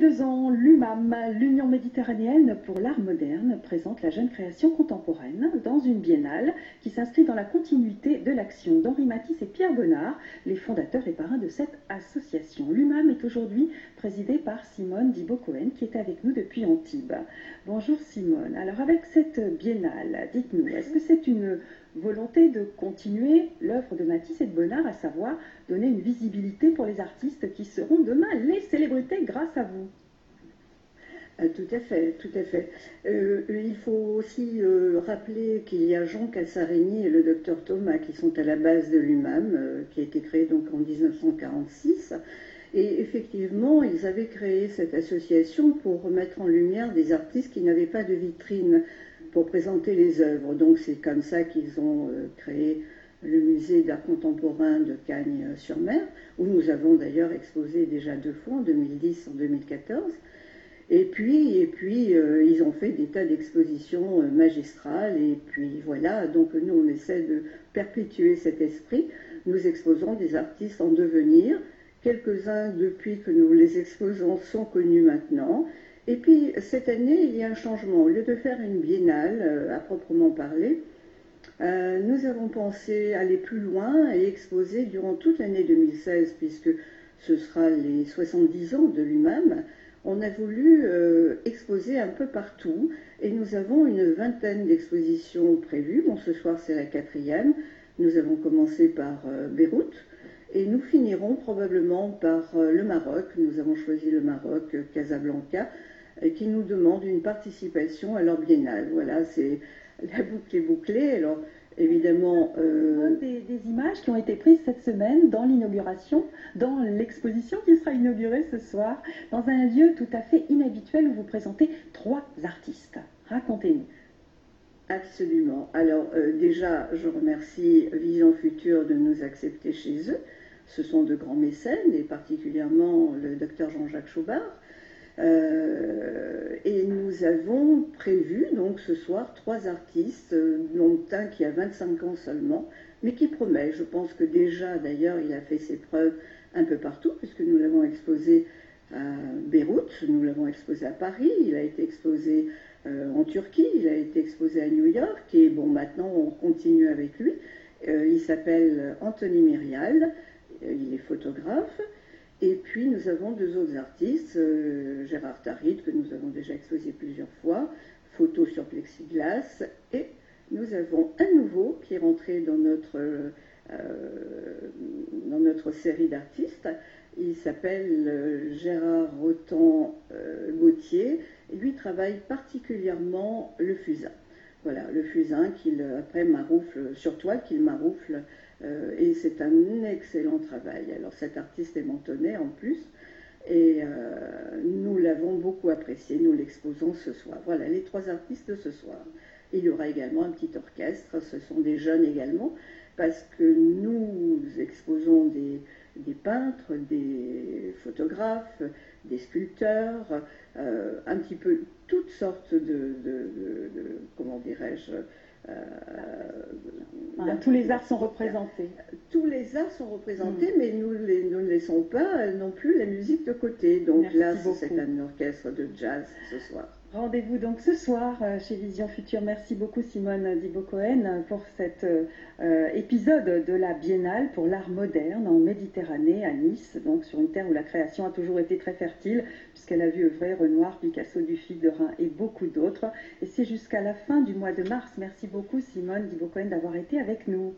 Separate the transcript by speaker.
Speaker 1: 2 ans, l'UMAM, l'Union méditerranéenne pour l'art moderne, présente la jeune création contemporaine dans une biennale qui s'inscrit dans la continuité de l'action d'Henri Matisse et Pierre Bonnard, les fondateurs et parrains de cette association. L'UMAM est aujourd'hui présidée par Simone Dibo-Cohen qui est avec nous depuis Antibes. Bonjour Simone. Alors avec cette biennale, dites-nous, est-ce que c'est une volonté de continuer l'œuvre de Matisse et de Bonnard, à savoir donner une visibilité pour les artistes qui seront demain les célébrités grâce à vous?
Speaker 2: Tout à fait, tout à fait. Il faut aussi rappeler qu'il y a Jean Cassaregny et le docteur Thomas qui sont à la base de l'UMAM, qui a été créé donc en 1946. Et effectivement, ils avaient créé cette association pour remettre en lumière des artistes qui n'avaient pas de vitrine pour présenter les œuvres. Donc c'est comme ça qu'ils ont créé le musée d'art contemporain de Cagnes-sur-Mer, où nous avons d'ailleurs exposé déjà 2 fois, en 2010 et en 2014. Et puis ils ont fait des tas d'expositions magistrales, et puis voilà, donc nous on essaie de perpétuer cet esprit. Nous exposons des artistes en devenir, quelques-uns depuis que nous les exposons sont connus maintenant. Et puis cette année il y a un changement, au lieu de faire une biennale à proprement parler, nous avons pensé aller plus loin et exposer durant toute l'année 2016, puisque ce sera les 70 ans de l'UMAM. On a voulu exposer un peu partout et nous avons une vingtaine d'expositions prévues. Bon, ce soir c'est la 4e. Nous avons commencé par Beyrouth et nous finirons probablement par le Maroc. Nous avons choisi le Maroc, Casablanca, qui nous demande une participation à leur biennale. Voilà, c'est la boucle est bouclée. Alors évidemment,
Speaker 1: des images qui ont été prises cette semaine dans l'inauguration, dans l'exposition qui sera inaugurée ce soir, dans un lieu tout à fait inhabituel où vous présentez 3 artistes. Racontez-nous.
Speaker 2: Absolument. Alors déjà, je remercie Vision Future de nous accepter chez eux. Ce sont de grands mécènes, et particulièrement le docteur Jean-Jacques Chaubard. Et nous avons prévu donc ce soir 3 artistes, dont un qui a 25 ans seulement, mais qui promet. Je pense que déjà d'ailleurs il a fait ses preuves un peu partout, puisque nous l'avons exposé à Beyrouth, nous l'avons exposé à Paris, il a été exposé en Turquie, il a été exposé à New York, et bon, maintenant on continue avec lui. Il s'appelle Anthony Myrial, il est photographe. Et puis nous avons 2 autres artistes, Gérard Tarit, que nous avons déjà exposé plusieurs fois, photo sur plexiglas, et nous avons un nouveau qui est rentré dans notre série d'artistes. Il s'appelle Gérard Rotan-Gauthier, et lui travaille particulièrement le fusain. Voilà, le fusain qu'il après maroufle, sur toile qu'il maroufle, et c'est un excellent travail. Alors cet artiste est mentonné en plus, et nous l'avons beaucoup apprécié, nous l'exposons ce soir. Voilà, les 3 artistes de ce soir. Il y aura également un petit orchestre, ce sont des jeunes également, parce que nous exposons des peintres, des photographes, des sculpteurs, un petit peu toutes sortes comment dirais-je,
Speaker 1: tous les arts sont représentés.
Speaker 2: Tous les arts sont représentés, mais nous ne laissons pas non plus la musique de côté. Donc
Speaker 1: merci
Speaker 2: là,
Speaker 1: beaucoup.
Speaker 2: c'est un orchestre de jazz ce soir.
Speaker 1: Rendez-vous donc ce soir chez Vision Future. Merci beaucoup Simone Dibo-Cohen pour cet épisode de la Biennale pour l'art moderne en Méditerranée à Nice, donc sur une terre où la création a toujours été très fertile, puisqu'elle a vu œuvrer Renoir, Picasso, Dufy, Derain et beaucoup d'autres. Et c'est jusqu'à la fin du mois de mars. Merci beaucoup Simone Dibo-Cohen d'avoir été avec nous.